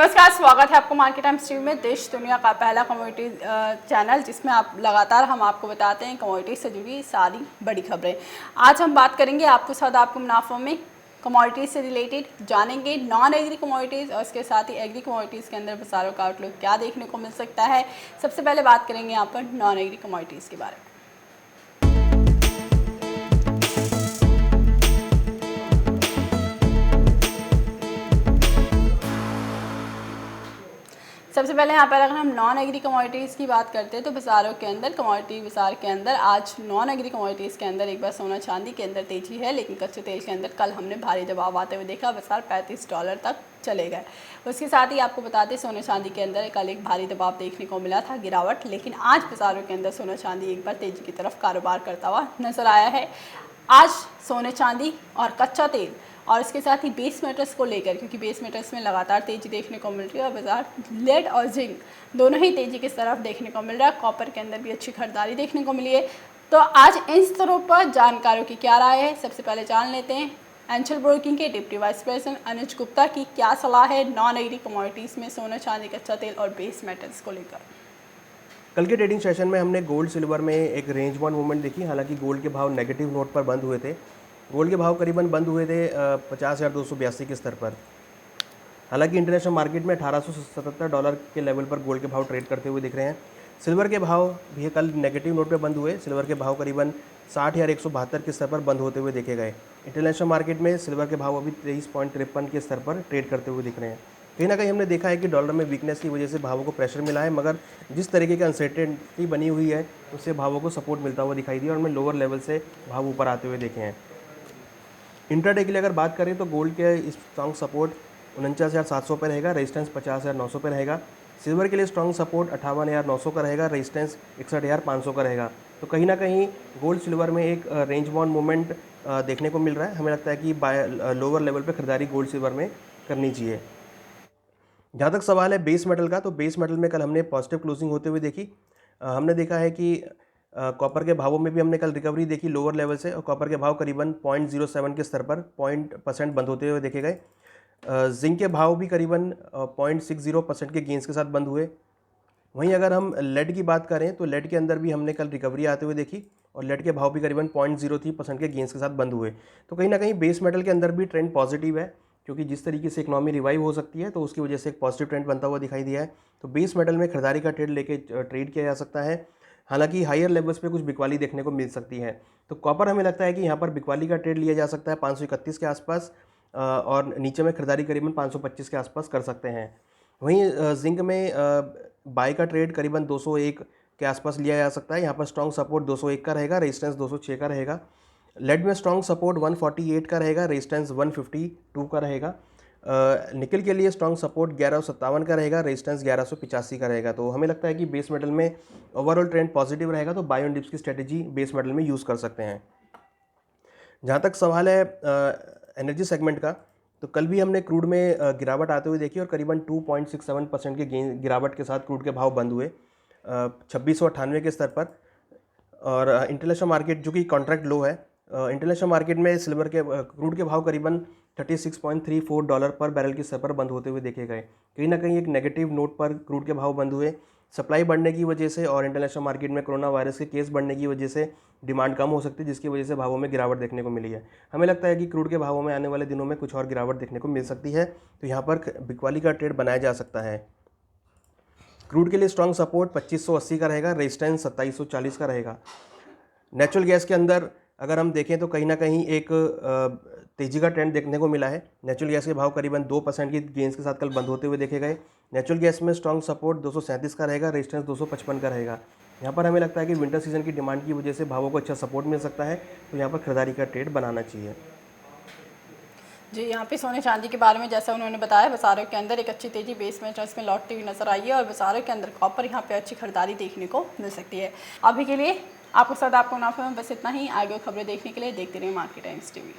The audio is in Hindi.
नमस्कार, स्वागत है आपको मार्केट टाइम्स टीवी में, देश दुनिया का पहला कमोडिटी चैनल जिसमें आप लगातार हम आपको बताते हैं कमोडिटी से जुड़ी सारी बड़ी खबरें। आज हम बात करेंगे आपको साथ आपको मुनाफों में कमोडिटीज से रिलेटेड जानेंगे, नॉन एग्री कमोडिटीज़ और इसके साथ ही एग्री कमोडिटीज़ के अंदर बाजारों का आउटलुक क्या देखने को मिल सकता है। सबसे पहले बात करेंगे यहाँ पर नॉन एग्री कमोडिटीज़ के बारे में। सबसे पहले यहाँ पर अगर हम नॉन एग्री कमोडिटीज़ की बात करते हैं तो बाज़ारों के अंदर कमोडिटी बाज़ार के अंदर आज नॉन एग्री कमोडिटीज़ के अंदर एक बार सोना चांदी के अंदर तेज़ी है, लेकिन कच्चे तेल के अंदर कल हमने भारी दबाव आते हुए देखा, बाज़ार $35 तक चले गए। उसके साथ ही आपको बता दें सोना चांदी के अंदर कल एक भारी दबाव देखने को मिला था, गिरावट, लेकिन आज बाज़ारों के अंदर सोना चांदी एक बार तेज़ी की तरफ कारोबार करता हुआ नज़र आया है। आज सोने चांदी और कच्चा तेल और इसके साथ ही बेस मेटल्स को लेकर, क्योंकि बेस मेटल्स में लगातार तेज़ी देखने को मिल रही है और बाजार लेड और जिंक दोनों ही तेज़ी की तरफ देखने को मिल रहा है। कॉपर के अंदर भी अच्छी खरीदारी देखने को मिली है। तो आज इन स्तरों पर जानकारों की क्या राय है, सबसे पहले जान लेते हैं एंजल ब्रोकिंग के डिप्टी वाइस प्रेसिडेंट अनुज गुप्ता की क्या सलाह है नॉन एग्री कमोडिटीज़ में सोना चांदी, कच्चा तेल और बेस मेटल्स को लेकर। कल के ट्रेडिंग सेशन में हमने गोल्ड सिल्वर में एक रेंज बाउंड मूवमेंट देखी। हालांकि गोल्ड के भाव नेगेटिव नोट पर बंद हुए थे। गोल्ड के भाव करीबन बंद हुए थे 50,282 के स्तर पर। हालांकि इंटरनेशनल मार्केट में $1877 के लेवल पर गोल्ड के भाव ट्रेड करते हुए दिख रहे हैं। सिल्वर के भाव भी कल नेगेटिव नोट पर बंद हुए। सिल्वर के भाव करीबन 60,172 के स्तर पर बंद होते हुए देखे गए। इंटरनेशनल मार्केट में सिल्वर के भाव अभी 23.53 के स्तर पर ट्रेड करते हुए दिख रहे हैं। कहीं ना कहीं हमने देखा है कि डॉलर में वीकनेस की वजह से भावों को प्रेशर मिला है, मगर जिस तरीके की अनसर्टेनिटी बनी हुई है उससे भावों को सपोर्ट मिलता हुआ दिखाई दिया और हमें लोअर लेवल से भाव ऊपर आते हुए देखे हैं। इंट्राडे के लिए अगर बात करें तो गोल्ड के स्ट्रॉन्ग सपोर्ट 49,700 पर रहेगा, रेजिस्टेंस 50,900 पर रहेगा। सिल्वर के लिए स्ट्रॉन्ग सपोर्ट 58,900 का रहेगा, रेजिस्टेंस 61,500 का रहेगा। तो कहीं ना कहीं गोल्ड सिल्वर में एक रेंज बाउंड मूवमेंट देखने को मिल रहा है। हमें लगता है कि लोअर लेवल पर खरीदारी गोल्ड सिल्वर में करनी चाहिए। जहाँ तक सवाल है बेस मेटल का, तो बेस मेटल में कल हमने पॉजिटिव क्लोजिंग होते हुए देखी। हमने देखा है कि कॉपर के भावों में भी हमने कल रिकवरी देखी लोअर लेवल से, और कॉपर के भाव करीबन 0.07 के स्तर पर 0.% बंद होते हुए देखे गए। जिंक के भाव भी करीबन 0.60% के गेंस के साथ बंद हुए। वहीं अगर हम लेड की बात करें तो लेड के अंदर भी हमने कल रिकवरी आते हुए देखी और लेड के भाव भी करीबन 0.03% के गेंस के साथ बंद हुए। तो कहीं ना कहीं बेस मेटल के अंदर भी ट्रेंड पॉजिटिव है, क्योंकि जिस तरीके से इकोनॉमी रिवाइव हो सकती है तो उसकी वजह से एक पॉजिटिव ट्रेंड बनता हुआ दिखाई दिया है। तो बेस मेटल में खरीदारी का ट्रेड लेके ट्रेड किया जा सकता है। हालांकि हायर लेवल्स पे कुछ बिकवाली देखने को मिल सकती है। तो कॉपर हमें लगता है कि यहाँ पर बिकवाली का ट्रेड लिया जा सकता है 531 के आसपास, और नीचे में खरीदारी करीबन 525 के आसपास कर सकते हैं। वहीं जिंक में बाय का ट्रेड करीबन 201 के आसपास लिया जा सकता है। यहाँ पर स्ट्रॉन्ग सपोर्ट 201 का रहेगा, रेजिस्टेंस 206 का रहेगा। लेड में स्ट्रॉन्ग सपोर्ट 148 का रहेगा, रेजिस्टेंस 152 का रहेगा। निकल के लिए स्ट्रॉन्ग सपोर्ट 1157 का रहेगा, रेजिस्टेंस 1185 का रहेगा। तो हमें लगता है कि बेस मेटल में ओवरऑल ट्रेंड पॉजिटिव रहेगा, तो बाय ऑन डिप्स की स्ट्रेटेजी बेस मेटल में यूज़ कर सकते हैं। जहाँ तक सवाल है एनर्जी सेगमेंट का, तो कल भी हमने क्रूड में गिरावट आते हुए देखी और करीबन 2.67% के गिरावट के साथ क्रूड के भाव बंद हुए 2698 के स्तर पर। और इंटरनेशनल मार्केट जो कि कॉन्ट्रैक्ट लो है, इंटरनेशनल मार्केट में सिल्वर के क्रूड के भाव करीबन $36.34 पर बैरल के स्तर पर बंद होते हुए देखे गए। कहीं ना कहीं एक नेगेटिव नोट पर क्रूड के भाव बंद हुए। सप्लाई बढ़ने की वजह से और इंटरनेशनल मार्केट में कोरोना वायरस के केस बढ़ने की वजह से डिमांड कम हो सकती है, जिसकी वजह से भावों में गिरावट देखने को मिली है। हमें लगता है कि क्रूड के भावों में आने वाले दिनों में कुछ और गिरावट देखने को मिल सकती है, तो यहाँ पर बिकवाली का ट्रेड बनाया जा सकता है। क्रूड के लिए स्ट्रॉन्ग सपोर्ट 2580 का रहेगा, रेजिस्टेंस 2740 का रहेगा। नेचुरल गैस के अंदर अगर हम देखें तो कहीं ना कहीं एक तेजी का ट्रेंड देखने को मिला है। नेचुरल गैस के भाव करीबन 2% की गेंस के साथ कल बंद होते हुए देखे गए। नेचुरल गैस में स्ट्रॉन्ग सपोर्ट 237 का रहेगा, रेजिस्टेंस 255 का रहेगा। यहाँ पर हमें लगता है कि विंटर सीजन की डिमांड की वजह से भावों को अच्छा सपोर्ट मिल सकता है, तो यहाँ पर खरीदारी का ट्रेड बनाना चाहिए। जी, यहाँ पे सोने चांदी के बारे में जैसा उन्होंने बताया, बाजारों के अंदर एक अच्छी तेजी बेस मेटल्स में लौटती हुई नजर आई है और बाजारों के अंदर कॉपर यहाँ पे अच्छी खरीदारी देखने को मिल सकती है। अभी के लिए आपको साथ आपको मुनाफे में बस इतना ही। आगे खबरें देखने के लिए देखते रहिए मार्केट टाइम्स टीवी।